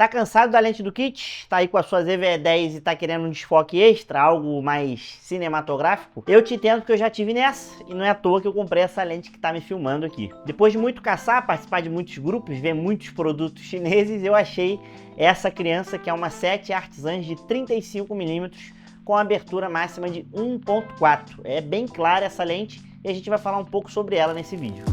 Tá cansado da lente do kit? Tá aí com a sua ZVE10 e tá querendo um desfoque extra, algo mais cinematográfico? Eu te entendo que eu já tive nessa, e não é à toa que eu comprei essa lente que tá me filmando aqui. Depois de muito caçar, participar de muitos grupos, ver muitos produtos chineses, eu achei essa criança que é uma 7 Artisans de 35mm com abertura máxima de 1.4. É bem clara essa lente e a gente vai falar um pouco sobre ela nesse vídeo.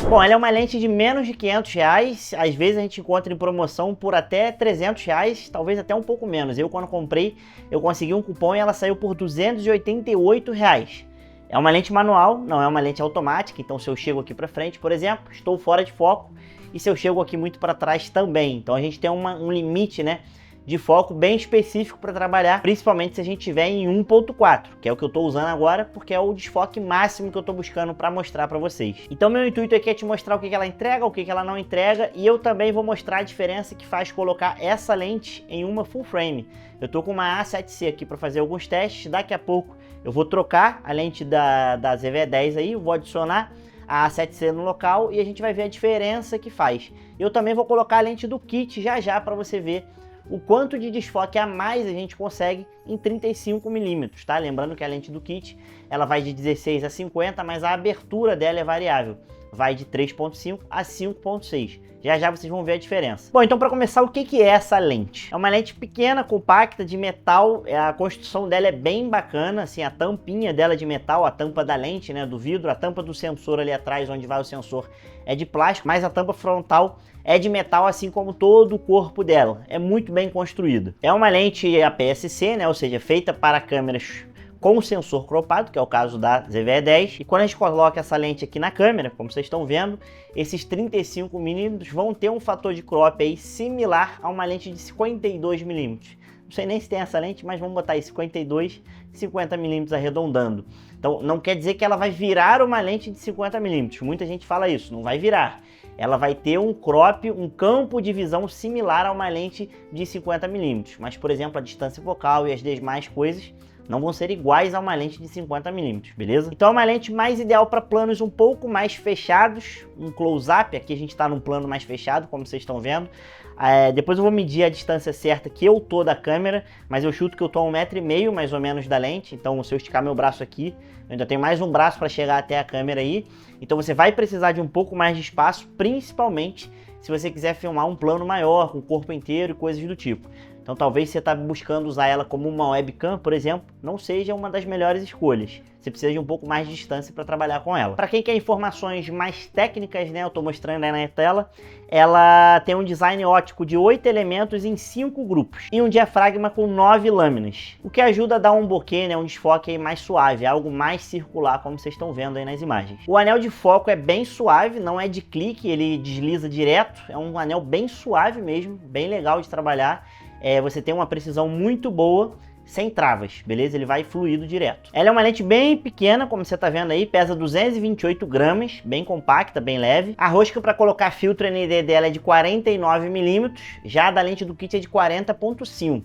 Bom, ela é uma lente de menos de 500 reais, às vezes a gente encontra em promoção por até 300 reais, talvez até um pouco menos. Eu, quando comprei, eu consegui um cupom e ela saiu por 288 reais. É uma lente manual, não é uma lente automática, então se eu chego aqui para frente, por exemplo, estou fora de foco, e se eu chego aqui muito para trás também. Então a gente tem um limite, né, de foco bem específico para trabalhar, principalmente se a gente tiver em 1.4, que é o que eu estou usando agora, porque é o desfoque máximo que eu estou buscando para mostrar para vocês. Então meu intuito aqui é te mostrar o que ela entrega, o que ela não entrega, e eu também vou mostrar a diferença que faz colocar essa lente em uma full frame. Eu estou com uma A7C aqui para fazer alguns testes, daqui a pouco eu vou trocar a lente da ZVE10 aí, vou adicionar a A7C no local e a gente vai ver a diferença que faz. Eu também vou colocar a lente do kit já para você ver o quanto de desfoque a mais a gente consegue em 35mm, tá? Lembrando que a lente do kit, ela vai de 16 a 50, mas a abertura dela é variável. Vai de 3.5 a 5.6. Já vocês vão ver a diferença. Bom, então para começar, o que é essa lente? É uma lente pequena, compacta, de metal. A construção dela é bem bacana, assim, a tampinha dela é de metal, a tampa da lente, né, do vidro, a tampa do sensor ali atrás, onde vai o sensor, é de plástico, mas a tampa frontal é de metal, assim como todo o corpo dela. É muito bem construída. É uma lente APS-C, né, ou seja, feita para câmeras com sensor cropado, que é o caso da ZVE10. E quando a gente coloca essa lente aqui na câmera, como vocês estão vendo, esses 35mm vão ter um fator de crop aí similar a uma lente de 52mm. Não sei nem se tem essa lente, mas vamos botar aí 52, 50mm arredondando. Então não quer dizer que ela vai virar uma lente de 50mm. Muita gente fala isso, não vai virar. Ela vai ter um crop, um campo de visão similar a uma lente de 50mm. Mas, por exemplo, a distância focal e as demais coisas não vão ser iguais a uma lente de 50mm, beleza? Então é uma lente mais ideal para planos um pouco mais fechados, um close-up. Aqui a gente está num plano mais fechado, como vocês estão vendo. Depois eu vou medir a distância certa que eu tô da câmera, mas eu chuto que eu tô a 1,5 m mais ou menos da lente. Então se eu esticar meu braço aqui, eu ainda tenho mais um braço para chegar até a câmera aí. Então você vai precisar de um pouco mais de espaço, principalmente se você quiser filmar um plano maior, com o corpo inteiro e coisas do tipo. Então talvez você está buscando usar ela como uma webcam, por exemplo, não seja uma das melhores escolhas. Você precisa de um pouco mais de distância para trabalhar com ela. Para quem quer informações mais técnicas, né, eu estou mostrando aí na tela, ela tem um design óptico de 8 elementos em 5 grupos e um diafragma com 9 lâminas, o que ajuda a dar um bokeh, né, um desfoque aí mais suave, algo mais circular, como vocês estão vendo aí nas imagens. O anel de foco é bem suave, não é de clique, ele desliza direto, é um anel bem suave mesmo, bem legal de trabalhar. Você tem uma precisão muito boa, sem travas, beleza? Ele vai fluido direto. Ela é uma lente bem pequena, como você tá vendo aí, pesa 228 gramas, bem compacta, bem leve. A rosca para colocar filtro ND dela é de 49mm, já a da lente do kit é de 40.5.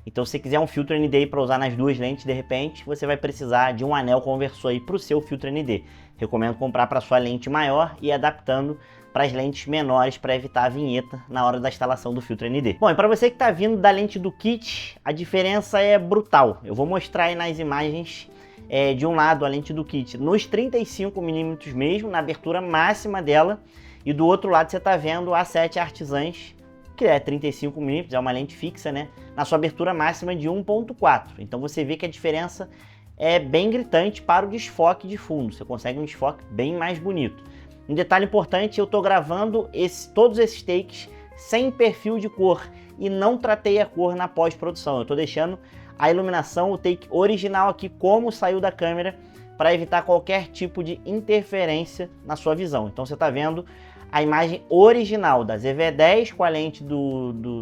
Então se você quiser um filtro ND para usar nas duas lentes, de repente, você vai precisar de um anel conversor aí para o seu filtro ND. Recomendo comprar para sua lente maior e ir adaptando para as lentes menores para evitar a vinheta na hora da instalação do filtro ND. Bom, e para você que está vindo da lente do kit, a diferença é brutal. Eu vou mostrar aí nas imagens de um lado a lente do kit nos 35mm mesmo, na abertura máxima dela, e do outro lado você está vendo a A7 Artisans, que é 35mm, é uma lente fixa, né, na sua abertura máxima de 1.4. Então você vê que a diferença é bem gritante para o desfoque de fundo. Você consegue um desfoque bem mais bonito. Um detalhe importante, eu estou gravando todos esses takes sem perfil de cor e não tratei a cor na pós-produção. Eu estou deixando a iluminação, o take original aqui como saiu da câmera, para evitar qualquer tipo de interferência na sua visão. Então você está vendo a imagem original da ZVE10 com a lente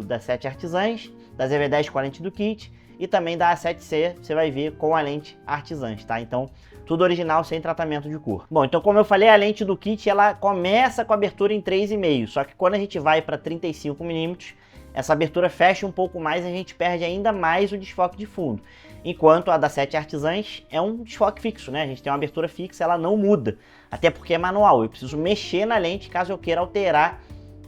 da 7 Artisans, da ZVE10 com a lente do kit e também da A7C, você vai ver com a lente Artisans, tá? Então tudo original, sem tratamento de cor. Bom, então como eu falei, a lente do kit ela começa com abertura em 3,5, só que quando a gente vai para 35mm, essa abertura fecha um pouco mais e a gente perde ainda mais o desfoque de fundo. Enquanto a da 7 Artisans é um desfoque fixo, né? A gente tem uma abertura fixa, ela não muda, até porque é manual, eu preciso mexer na lente caso eu queira alterar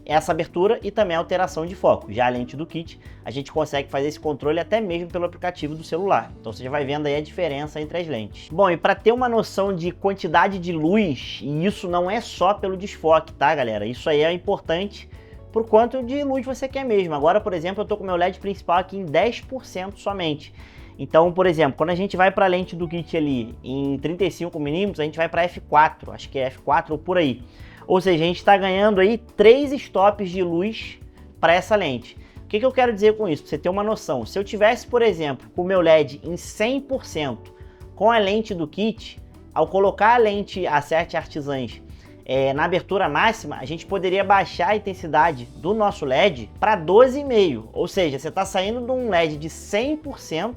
essa abertura e também a alteração de foco. Já a lente do kit, a gente consegue fazer esse controle até mesmo pelo aplicativo do celular. Então você já vai vendo aí a diferença entre as lentes. Bom, e para ter uma noção de quantidade de luz, e isso não é só pelo desfoque, tá, galera? Isso aí é importante por quanto de luz você quer mesmo. Agora, por exemplo, eu tô com o meu LED principal aqui em 10% somente. Então, por exemplo, quando a gente vai para a lente do kit ali em 35mm, a gente vai para f4, acho que é f4 ou por aí. Ou seja, a gente está ganhando aí 3 stops de luz para essa lente. O que eu quero dizer com isso? Para você ter uma noção. Se eu tivesse, por exemplo, com o meu LED em 100% com a lente do kit, ao colocar a lente A7 Artisans na abertura máxima, a gente poderia baixar a intensidade do nosso LED para 12,5%. Ou seja, você está saindo de um LED de 100%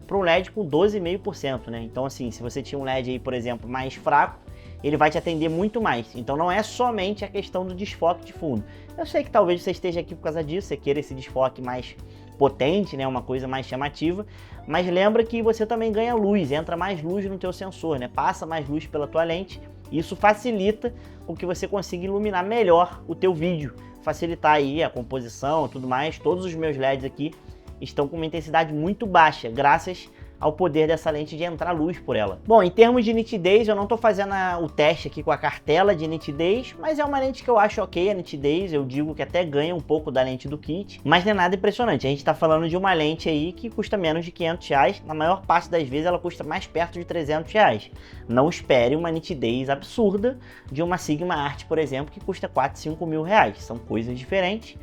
para um LED com 12,5%, né? Então assim, se você tinha um LED aí, por exemplo, mais fraco, ele vai te atender muito mais. Então não é somente a questão do desfoque de fundo. Eu sei que talvez você esteja aqui por causa disso, você queira esse desfoque mais potente, né, uma coisa mais chamativa, mas lembra que você também ganha luz, entra mais luz no teu sensor, né? Passa mais luz pela tua lente. Isso facilita o que você consiga iluminar melhor o teu vídeo, facilitar aí a composição e tudo mais. Todos os meus LEDs aqui estão com uma intensidade muito baixa, graças ao poder dessa lente de entrar luz por ela. Bom, em termos de nitidez, eu não estou fazendo o teste aqui com a cartela de nitidez, mas é uma lente que eu acho ok a nitidez, eu digo que até ganha um pouco da lente do kit, mas não é nada impressionante. A gente está falando de uma lente aí que custa menos de R$500, na maior parte das vezes ela custa mais perto de R$300. Não espere uma nitidez absurda de uma Sigma Art, por exemplo, que custa 4, 5 mil reais, são coisas diferentes.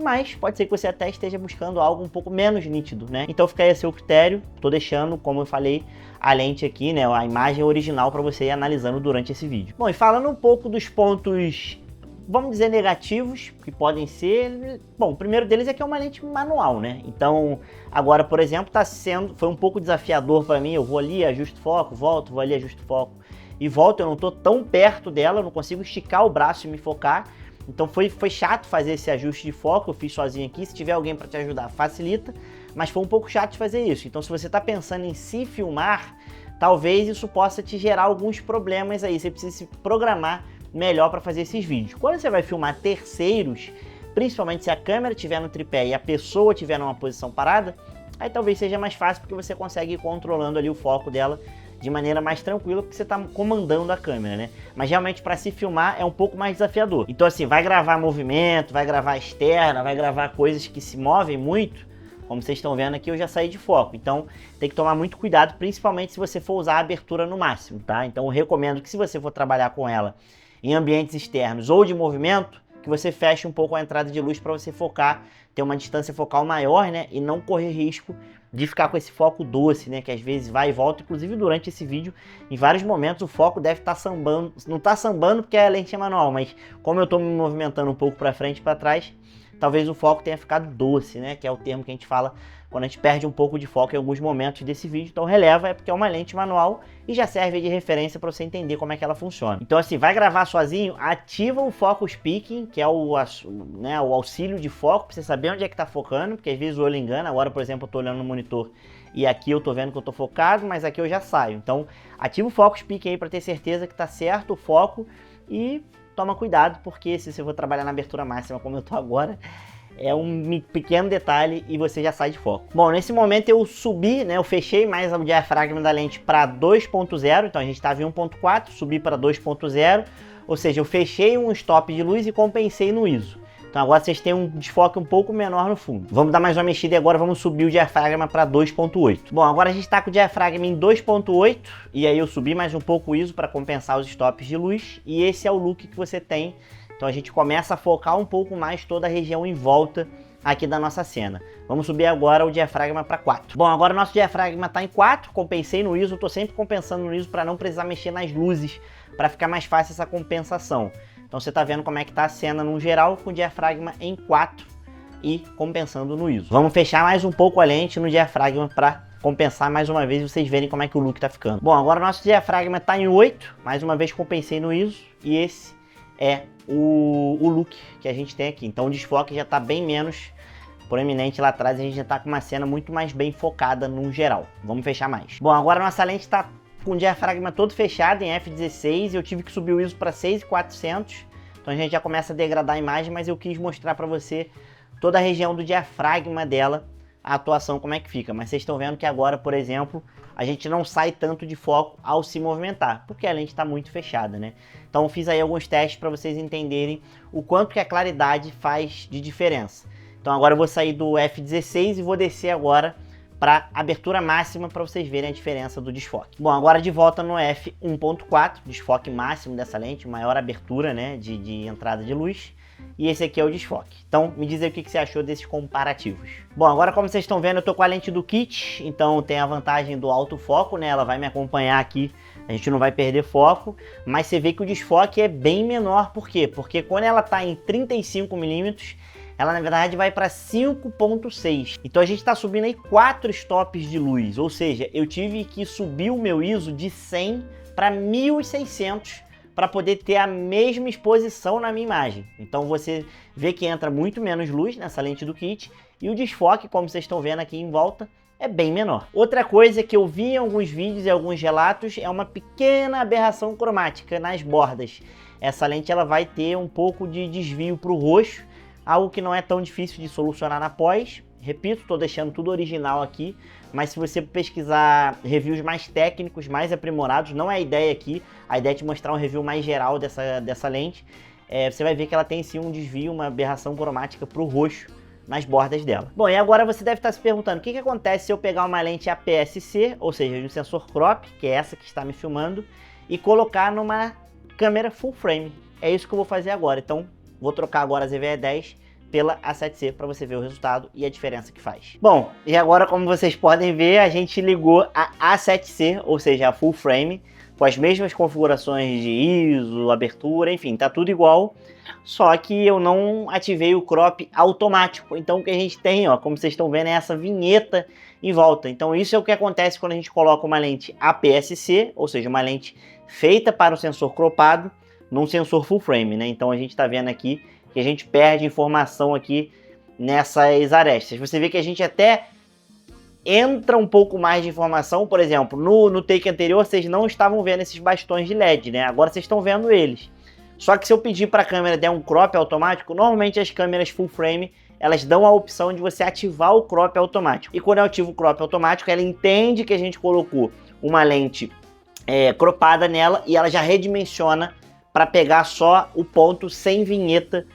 Mas pode ser que você até esteja buscando algo um pouco menos nítido, né? Então fica aí a seu critério, tô deixando, como eu falei, a lente aqui, né, a imagem original para você ir analisando durante esse vídeo. Bom, e falando um pouco dos pontos, vamos dizer, negativos, que podem ser... Bom, o primeiro deles é que é uma lente manual, né? Então, agora, por exemplo, foi um pouco desafiador para mim, eu vou ali, ajusto o foco, volto, vou ali, ajusto o foco e volto, eu não tô tão perto dela, eu não consigo esticar o braço e me focar. Então foi chato fazer esse ajuste de foco, eu fiz sozinho aqui, se tiver alguém para te ajudar facilita, mas foi um pouco chato de fazer isso. Então se você está pensando em se filmar, talvez isso possa te gerar alguns problemas aí, você precisa se programar melhor para fazer esses vídeos. Quando você vai filmar terceiros, principalmente se a câmera estiver no tripé e a pessoa estiver numa posição parada, aí talvez seja mais fácil porque você consegue ir controlando ali o foco dela de maneira mais tranquila, porque você está comandando a câmera, né? Mas realmente para se filmar é um pouco mais desafiador. Então assim, vai gravar movimento, vai gravar externa, vai gravar coisas que se movem muito, como vocês estão vendo aqui, eu já saí de foco. Então tem que tomar muito cuidado, principalmente se você for usar a abertura no máximo, tá? Então eu recomendo que se você for trabalhar com ela em ambientes externos ou de movimento, que você feche um pouco a entrada de luz para você focar, ter uma distância focal maior, né? E não correr risco de ficar com esse foco doce, né? Que às vezes vai e volta. Inclusive durante esse vídeo, em vários momentos o foco deve estar sambando. Não está sambando porque a lente é manual, mas como eu estou me movimentando um pouco para frente e para trás, talvez o foco tenha ficado doce, né? Que é o termo que a gente fala quando a gente perde um pouco de foco em alguns momentos desse vídeo. Então releva, é porque é uma lente manual e já serve de referência para você entender como é que ela funciona. Então assim, vai gravar sozinho, ativa o Focus Picking, que é o auxílio de foco, para você saber onde é que está focando, porque às vezes o olho engana. Agora, por exemplo, eu estou olhando no monitor e aqui eu estou vendo que eu estou focado, mas aqui eu já saio. Então ativa o Focus Picking aí para ter certeza que está certo o foco e toma cuidado, porque se você for trabalhar na abertura máxima como eu estou agora, é um pequeno detalhe e você já sai de foco. Bom, nesse momento eu subi, né, eu fechei mais o diafragma da lente para 2.0, então a gente estava em 1.4, subi para 2.0, ou seja, eu fechei um stop de luz e compensei no ISO. Então agora vocês têm um desfoque um pouco menor no fundo. Vamos dar mais uma mexida e agora vamos subir o diafragma para 2.8. Bom, agora a gente está com o diafragma em 2.8 e aí eu subi mais um pouco o ISO para compensar os stops de luz e esse é o look que você tem. Então a gente começa a focar um pouco mais toda a região em volta aqui da nossa cena. Vamos subir agora o diafragma para 4. Bom, agora o nosso diafragma está em 4, compensei no ISO, estou sempre compensando no ISO para não precisar mexer nas luzes, para ficar mais fácil essa compensação. Então você está vendo como é que está a cena no geral, com o diafragma em 4 e compensando no ISO. Vamos fechar mais um pouco a lente no diafragma para compensar mais uma vez e vocês verem como é que o look tá ficando. Bom, agora o nosso diafragma tá em 8, mais uma vez compensei no ISO, e esse é o look que a gente tem aqui. Então o desfoque já tá bem menos proeminente lá atrás, a gente já tá com uma cena muito mais bem focada no geral. Vamos fechar mais. Bom, agora a nossa lente tá com o diafragma todo fechado em f16, eu tive que subir o ISO para 6.400, então a gente já começa a degradar a imagem, mas eu quis mostrar para você toda a região do diafragma dela, a atuação como é que fica. Mas vocês estão vendo que agora, por exemplo, a gente não sai tanto de foco ao se movimentar, porque a lente está muito fechada, né? Então eu fiz aí alguns testes para vocês entenderem o quanto que a claridade faz de diferença. Então agora eu vou sair do f16 e vou descer agora para abertura máxima para vocês verem a diferença do desfoque. Bom, agora de volta no f1.4, desfoque máximo dessa lente, maior abertura, né, de entrada de luz. E esse aqui é o desfoque. Então, me diz aí o que você achou desses comparativos. Bom, agora como vocês estão vendo, eu tô com a lente do kit, então tem a vantagem do autofoco, né? Ela vai me acompanhar aqui, a gente não vai perder foco, mas você vê que o desfoque é bem menor. Por quê? Porque quando ela tá em 35mm, ela na verdade vai para 5.6. Então a gente está subindo aí 4 stops de luz, ou seja, eu tive que subir o meu ISO de 100 para 1600 para poder ter a mesma exposição na minha imagem. Então você vê que entra muito menos luz nessa lente do kit e o desfoque, como vocês estão vendo aqui em volta, é bem menor. Outra coisa que eu vi em alguns vídeos e alguns relatos é uma pequena aberração cromática nas bordas. Essa lente ela vai ter um pouco de desvio para o roxo, algo que não é tão difícil de solucionar na pós. Repito, estou deixando tudo original aqui, mas se você pesquisar reviews mais técnicos, mais aprimorados, não é a ideia aqui, a ideia é te mostrar um review mais geral dessa lente, você vai ver que ela tem sim um desvio, uma aberração cromática para o roxo nas bordas dela. Bom, e agora você deve estar se perguntando, o que acontece se eu pegar uma lente APS-C, ou seja, de um sensor crop, que é essa que está me filmando, e colocar numa câmera full frame? É isso que eu vou fazer agora, então vou trocar agora a ZV-E10 pela A7C para você ver o resultado e a diferença que faz. Bom, e agora como vocês podem ver, a gente ligou a A7C, ou seja, a full frame, com as mesmas configurações de ISO, abertura, enfim, tá tudo igual, só que eu não ativei o crop automático. Então o que a gente tem, ó, como vocês estão vendo, é essa vinheta em volta. Então isso é o que acontece quando a gente coloca uma lente APS-C, ou seja, uma lente feita para o sensor cropado, num sensor full frame, né? Então a gente está vendo aqui que a gente perde informação aqui nessas arestas. Você vê que a gente até entra um pouco mais de informação. Por exemplo, no take anterior vocês não estavam vendo esses bastões de LED, né? Agora vocês estão vendo eles. Só que se eu pedir para a câmera der um crop automático, normalmente as câmeras full frame, elas dão a opção de você ativar o crop automático. E quando eu ativo o crop automático, ela entende que a gente colocou uma lente cropada nela e ela já redimensiona para pegar só o ponto sem vinheta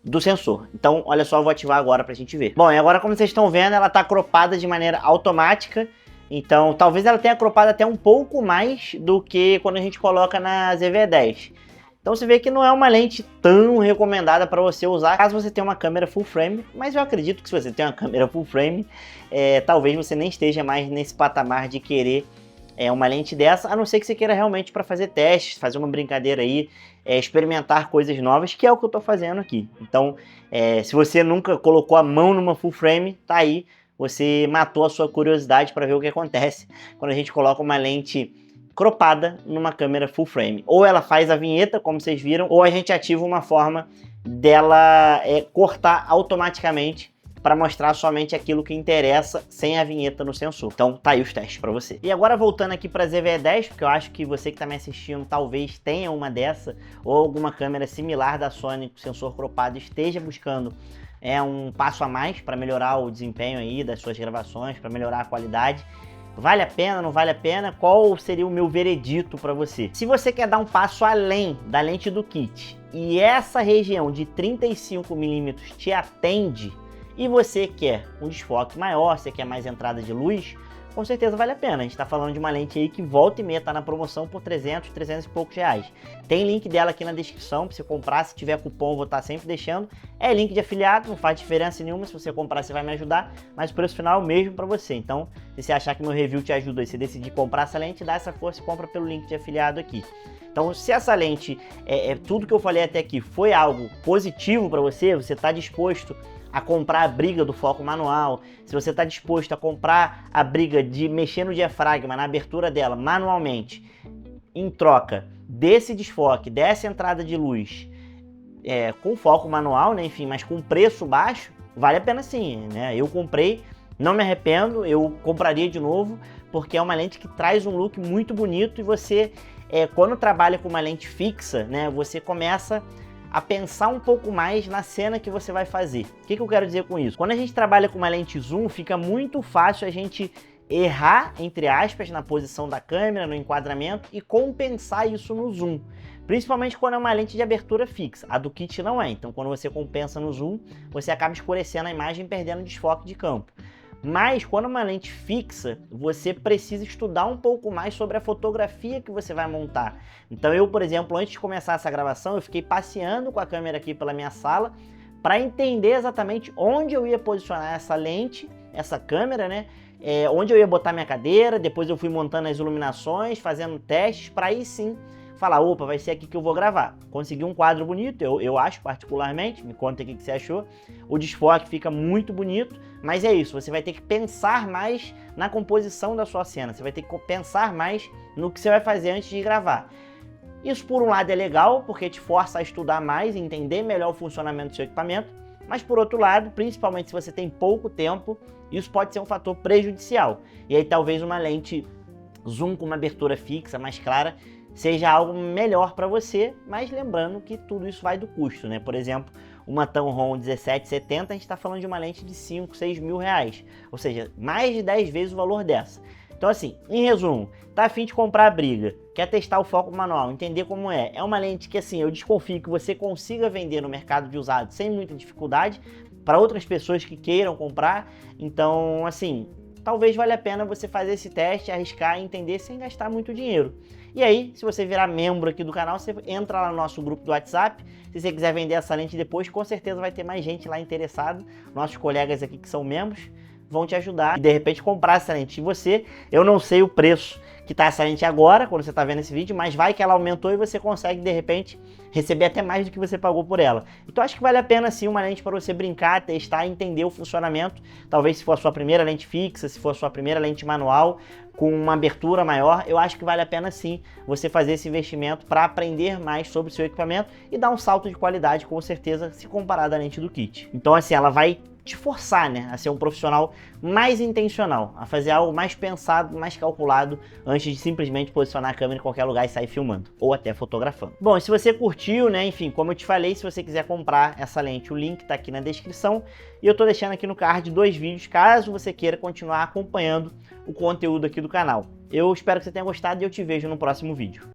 do sensor. Então, olha só, eu vou ativar agora pra gente ver. Bom, e agora como vocês estão vendo, ela tá cropada de maneira automática. Então, talvez ela tenha cropado até um pouco mais do que quando a gente coloca na ZV-10. Então você vê que não é uma lente tão recomendada para você usar caso você tenha uma câmera full frame, mas eu acredito que se você tem uma câmera full frame, talvez você nem esteja mais nesse patamar de querer uma lente dessa, a não ser que você queira realmente para fazer testes, fazer uma brincadeira aí, experimentar coisas novas, que é o que eu estou fazendo aqui. Então, se você nunca colocou a mão numa full frame, tá aí, você matou a sua curiosidade para ver o que acontece quando a gente coloca uma lente cropada numa câmera full frame. Ou ela faz a vinheta, como vocês viram, ou a gente ativa uma forma dela cortar automaticamente para mostrar somente aquilo que interessa sem a vinheta no sensor. Então tá aí os testes para você. E agora voltando aqui para a ZV-10, porque eu acho que você que está me assistindo talvez tenha uma dessa ou alguma câmera similar da Sony com sensor cropado, esteja buscando um passo a mais para melhorar o desempenho aí das suas gravações, para melhorar a qualidade. Vale a pena, não vale a pena? Qual seria o meu veredito para você? Se você quer dar um passo além da lente do kit e essa região de 35mm te atende, e você quer um desfoque maior, você quer mais entrada de luz, com certeza vale a pena. A gente está falando de uma lente aí que volta e meia está na promoção por 300 e poucos reais. Tem link dela aqui na descrição para você comprar, se tiver cupom vou estar sempre deixando. É link de afiliado, não faz diferença nenhuma, se você comprar você vai me ajudar, mas o preço final é o mesmo para você. Então, se você achar que meu review te ajuda e você decidir comprar essa lente, dá essa força e compra pelo link de afiliado aqui. Então, se essa lente, tudo que eu falei até aqui, foi algo positivo para você, você está disposto a comprar a briga do foco manual, se você está disposto a comprar a briga de mexer no diafragma, na abertura dela manualmente, em troca desse desfoque, dessa entrada de luz, com foco manual, né, enfim, mas com preço baixo, vale a pena sim, né? Eu comprei, não me arrependo, eu compraria de novo, porque é uma lente que traz um look muito bonito e você, quando trabalha com uma lente fixa, né, você começa a pensar um pouco mais na cena que você vai fazer. O que eu quero dizer com isso? Quando a gente trabalha com uma lente zoom, fica muito fácil a gente errar, entre aspas, na posição da câmera, no enquadramento e compensar isso no zoom. Principalmente quando é uma lente de abertura fixa. A do kit não é, então quando você compensa no zoom, você acaba escurecendo a imagem e perdendo desfoque de campo. Mas quando é uma lente fixa, você precisa estudar um pouco mais sobre a fotografia que você vai montar. Então eu, por exemplo, antes de começar essa gravação, eu fiquei passeando com a câmera aqui pela minha sala para entender exatamente onde eu ia posicionar essa lente, essa câmera, né? Onde eu ia botar minha cadeira, depois eu fui montando as iluminações, fazendo testes, para aí sim falar, opa, vai ser aqui que eu vou gravar. Consegui um quadro bonito, eu acho particularmente, me conta aqui o que você achou. O desfoque fica muito bonito, mas é isso, você vai ter que pensar mais na composição da sua cena, você vai ter que pensar mais no que você vai fazer antes de gravar. Isso por um lado é legal, porque te força a estudar mais, entender melhor o funcionamento do seu equipamento, mas por outro lado, principalmente se você tem pouco tempo, isso pode ser um fator prejudicial. E aí talvez uma lente zoom com uma abertura fixa, mais clara, seja algo melhor para você, mas lembrando que tudo isso vai do custo, né? Por exemplo, uma Tamron 1770, a gente está falando de uma lente de 5, 6 mil reais, ou seja, mais de 10 vezes o valor dessa. Então assim, em resumo, tá a fim de comprar a briga, quer testar o foco manual, entender como é uma lente que assim, eu desconfio que você consiga vender no mercado de usado sem muita dificuldade, para outras pessoas que queiram comprar, então assim, talvez valha a pena você fazer esse teste, arriscar e entender sem gastar muito dinheiro. E aí, se você virar membro aqui do canal, você entra lá no nosso grupo do WhatsApp. Se você quiser vender essa lente depois, com certeza vai ter mais gente lá interessada. Nossos colegas aqui que são membros vão te ajudar e de repente comprar essa lente. E você, eu não sei o preço que tá essa lente agora, quando você tá vendo esse vídeo, mas vai que ela aumentou e você consegue de repente receber até mais do que você pagou por ela. Então acho que vale a pena sim uma lente para você brincar, testar, entender o funcionamento. Talvez se for a sua primeira lente fixa, se for a sua primeira lente manual, com uma abertura maior, eu acho que vale a pena sim você fazer esse investimento para aprender mais sobre o seu equipamento e dar um salto de qualidade, com certeza, se comparado à lente do kit. Então assim, ela vai te forçar, né, a ser um profissional mais intencional, a fazer algo mais pensado, mais calculado, antes de simplesmente posicionar a câmera em qualquer lugar e sair filmando, ou até fotografando. Bom, se você curtiu, né, enfim, como eu te falei, se você quiser comprar essa lente, o link tá aqui na descrição, e eu tô deixando aqui no card 2 vídeos, caso você queira continuar acompanhando o conteúdo aqui do canal. Eu espero que você tenha gostado e eu te vejo no próximo vídeo.